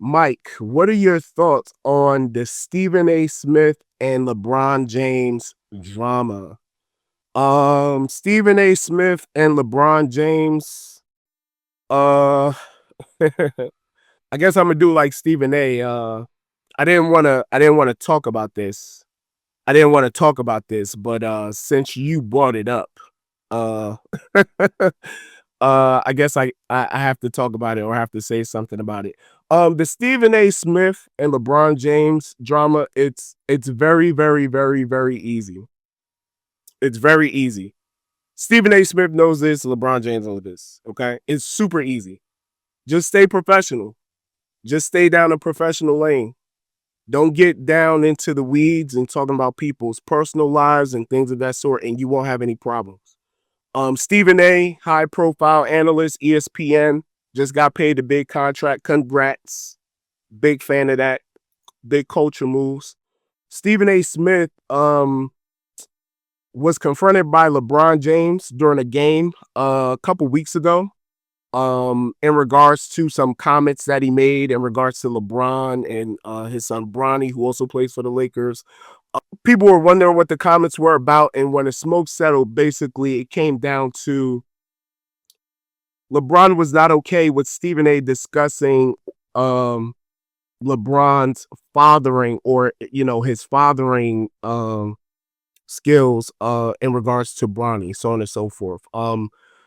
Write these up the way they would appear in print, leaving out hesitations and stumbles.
Mike, what are your thoughts on the Stephen A. Smith and LeBron James drama? Stephen A. Smith and LeBron James. Uh, I guess I'm gonna do like Stephen A. I didn't want to talk about this. I didn't want to talk about this, but since you brought it up, uh, I guess I have to talk about it or have to say something about it. The Stephen A. Smith and LeBron James drama, it's very, very, very, very easy. It's very easy. Stephen A. Smith knows this, LeBron James knows this. Okay. It's super easy. Just stay professional. Just stay down a professional lane. Don't get down into the weeds and talking about people's personal lives and things of that sort, and you won't have any problems. Stephen A., high profile analyst, ESPN, just got paid a big contract. Congrats. Big fan of that. Big culture moves. Stephen A. Smith was confronted by LeBron James during a game a couple weeks ago in regards to some comments that he made in regards to LeBron and his son Bronny, who also plays for the Lakers. People were wondering what the comments were about, and when the smoke settled, basically it came down to LeBron was not okay with Stephen A. discussing LeBron's fathering or his fathering skills in regards to Bronny, so on and so forth.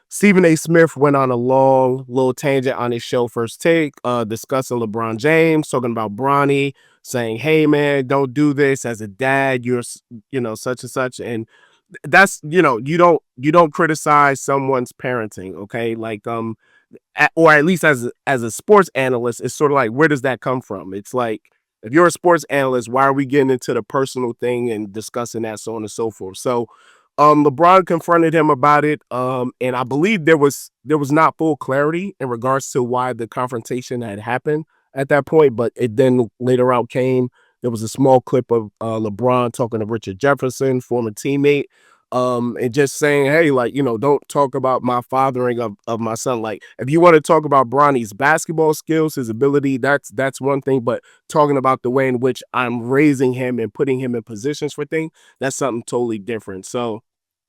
Stephen A. Smith went on a long little tangent on his show First Take, discussing LeBron James, talking about Bronny, saying, "Hey man, don't do this as a dad. You're such and such." And that's you don't criticize someone's parenting, okay? Like or at least as a sports analyst, it's sort of like, where does that come from? It's like, if you're a sports analyst, why are we getting into the personal thing and discussing that, so on and so forth? So LeBron confronted him about it, and I believe there was not full clarity in regards to why the confrontation had happened at that point, but it then later out came. There was a small clip of LeBron talking to Richard Jefferson, former teammate, and just saying, "Hey, like, don't talk about my fathering of my son. Like, if you want to talk about Bronny's basketball skills, his ability, that's one thing, but talking about the way in which I'm raising him and putting him in positions for things, that's something totally different." So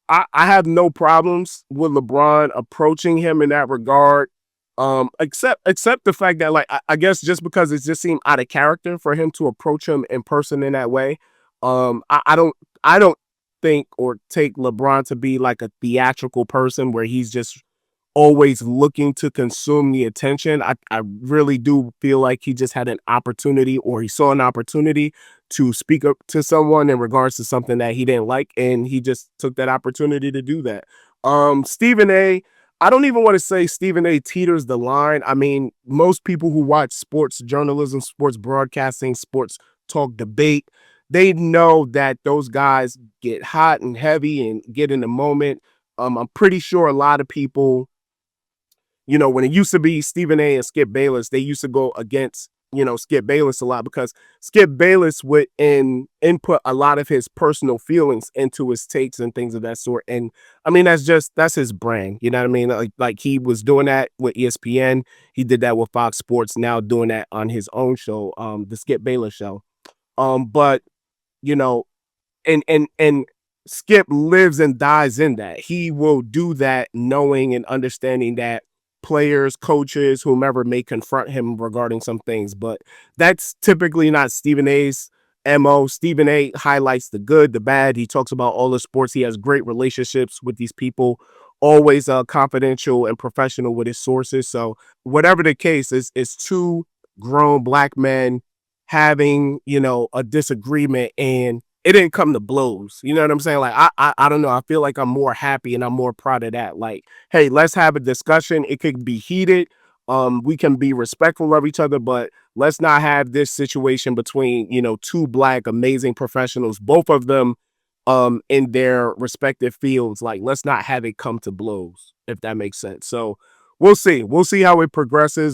I have no problems with LeBron approaching him in that regard. Except the fact that, like, I guess just because it just seemed out of character for him to approach him in person in that way. I don't think or take LeBron to be like a theatrical person where he's just always looking to consume the attention. I really do feel like he just had an opportunity, or he saw an opportunity to speak up to someone in regards to something that he didn't like, and he just took that opportunity to do that. Stephen A. I don't even want to say Stephen A. teeters the line. I mean, most people who watch sports journalism, sports broadcasting, sports talk debate, they know that those guys get hot and heavy and get in the moment. I'm pretty sure a lot of people, when it used to be Stephen A. and Skip Bayless, they used to go against, Skip Bayless a lot because Skip Bayless would input a lot of his personal feelings into his takes and things of that sort. And I mean, that's his brand. You know what I mean? Like he was doing that with ESPN. He did that with Fox Sports, now doing that on his own show, the Skip Bayless show. But you know, and Skip lives and dies in that. He will do that knowing and understanding that players, coaches, whomever may confront him regarding some things, but that's typically not Stephen A's MO. Stephen A highlights the good, the bad. He talks about all the sports. He has great relationships with these people, always confidential and professional with his sources. So whatever the case is two grown black men having, a disagreement, and it didn't come to blows. You know what I'm saying? Like, I don't know. I feel like I'm more happy and I'm more proud of that. Like, hey, let's have a discussion. It could be heated. We can be respectful of each other, but let's not have this situation between, two black amazing professionals, both of them in their respective fields. Like, let's not have it come to blows, if that makes sense. So we'll see. We'll see how it progresses.